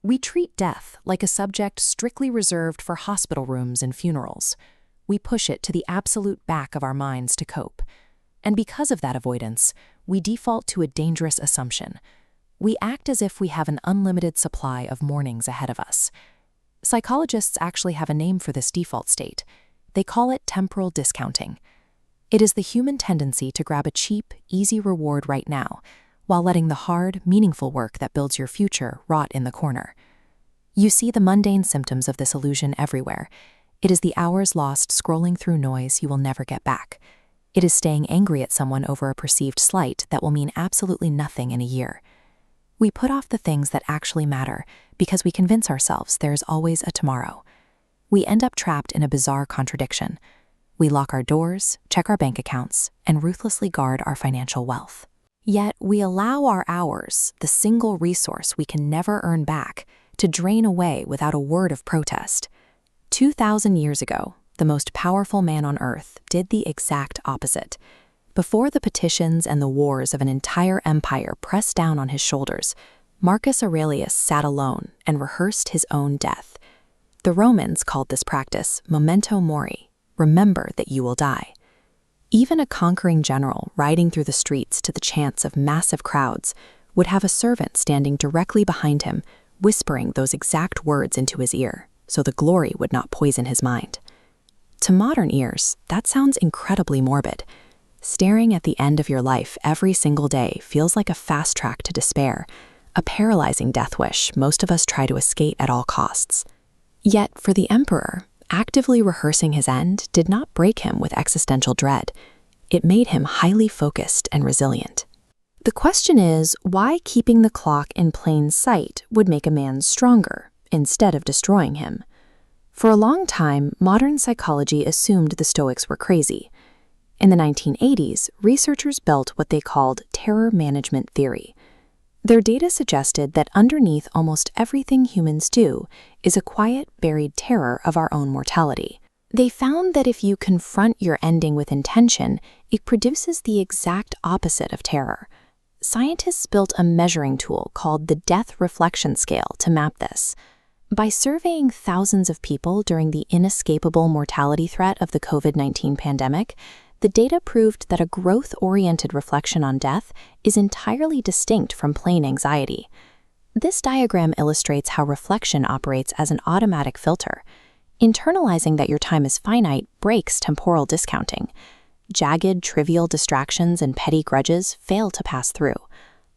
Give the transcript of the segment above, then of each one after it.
We treat death like a subject strictly reserved for hospital rooms and funerals. We push it to the absolute back of our minds to cope. And because of that avoidance, we default to a dangerous assumption. We act as if we have an unlimited supply of mornings ahead of us. Psychologists actually have a name for this default state. They call it temporal discounting. It is the human tendency to grab a cheap, easy reward right now, while letting the hard, meaningful work that builds your future rot in the corner. You see the mundane symptoms of this illusion everywhere. It is the hours lost scrolling through noise you will never get back. It is staying angry at someone over a perceived slight that will mean absolutely nothing in a year. We put off the things that actually matter because we convince ourselves there is always a tomorrow. We end up trapped in a bizarre contradiction. We lock our doors, check our bank accounts, and ruthlessly guard our financial wealth. Yet we allow our hours, the single resource we can never earn back, to drain away without a word of protest. 2,000 years ago, the most powerful man on earth did the exact opposite. Before the petitions and the wars of an entire empire pressed down on his shoulders, Marcus Aurelius sat alone and rehearsed his own death. The Romans called this practice memento mori, remember that you will die. Even a conquering general riding through the streets to the chants of massive crowds would have a servant standing directly behind him, whispering those exact words into his ear, so the glory would not poison his mind. To modern ears, that sounds incredibly morbid. Staring at the end of your life every single day feels like a fast track to despair, a paralyzing death wish most of us try to escape at all costs. Yet for the emperor, actively rehearsing his end did not break him with existential dread. It made him highly focused and resilient. The question is, why keeping the clock in plain sight would make a man stronger, instead of destroying him? For a long time, modern psychology assumed the Stoics were crazy. In the 1980s, researchers built what they called terror management theory. Their data suggested that underneath almost everything humans do is a quiet, buried terror of our own mortality. They found that if you confront your ending with intention, it produces the exact opposite of terror. Scientists built a measuring tool called the Death Reflection Scale to map this. By surveying thousands of people during the inescapable mortality threat of the COVID-19 pandemic, the data proved that a growth-oriented reflection on death is entirely distinct from plain anxiety. This diagram illustrates how reflection operates as an automatic filter. Internalizing that your time is finite breaks temporal discounting. Jagged, trivial distractions and petty grudges fail to pass through.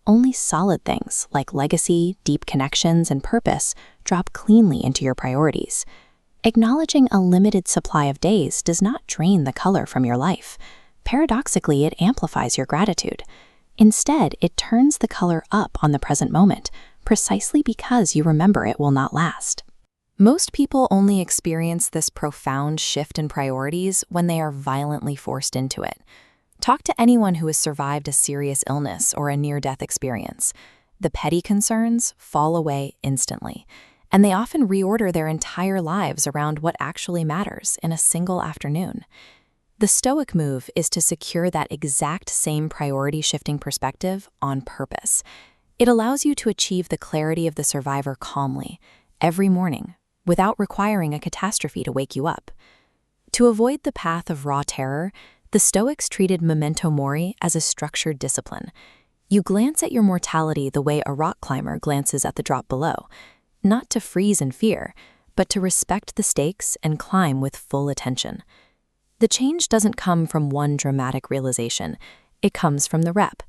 Only solid things like legacy, deep connections, and purpose drop cleanly into your priorities. Acknowledging a limited supply of days does not drain the color from your life. Paradoxically, it amplifies your gratitude. Instead, it turns the color up on the present moment, precisely because you remember it will not last. Most people only experience this profound shift in priorities when they are violently forced into it. Talk to anyone who has survived a serious illness or a near-death experience. The petty concerns fall away instantly, and they often reorder their entire lives around what actually matters in a single afternoon. The Stoic move is to secure that exact same priority-shifting perspective on purpose. It allows you to achieve the clarity of the survivor calmly, every morning, without requiring a catastrophe to wake you up. To avoid the path of raw terror, the Stoics treated memento mori as a structured discipline. You glance at your mortality the way a rock climber glances at the drop below, not to freeze in fear, but to respect the stakes and climb with full attention. The change doesn't come from one dramatic realization, it comes from the rep.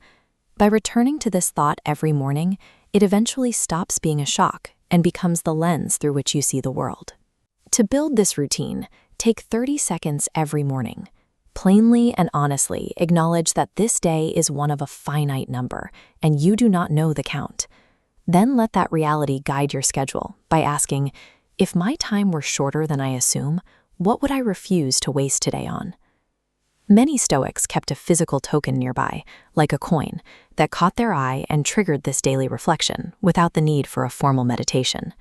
By returning to this thought every morning, it eventually stops being a shock and becomes the lens through which you see the world. To build this routine, take 30 seconds every morning. Plainly and honestly acknowledge that this day is one of a finite number, and you do not know the count. Then let that reality guide your schedule by asking, if my time were shorter than I assume, what would I refuse to waste today on? Many Stoics kept a physical token nearby, like a coin, that caught their eye and triggered this daily reflection without the need for a formal meditation.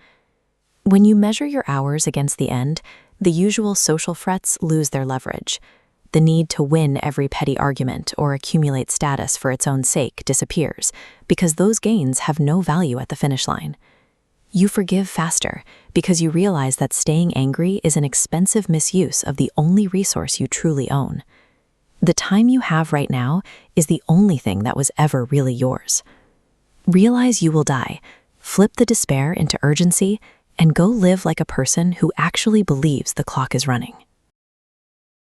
When you measure your hours against the end, the usual social frets lose their leverage. The need to win every petty argument or accumulate status for its own sake disappears, because those gains have no value at the finish line. You forgive faster because you realize that staying angry is an expensive misuse of the only resource you truly own. The time you have right now is the only thing that was ever really yours. Realize you will die, flip the despair into urgency, and go live like a person who actually believes the clock is running.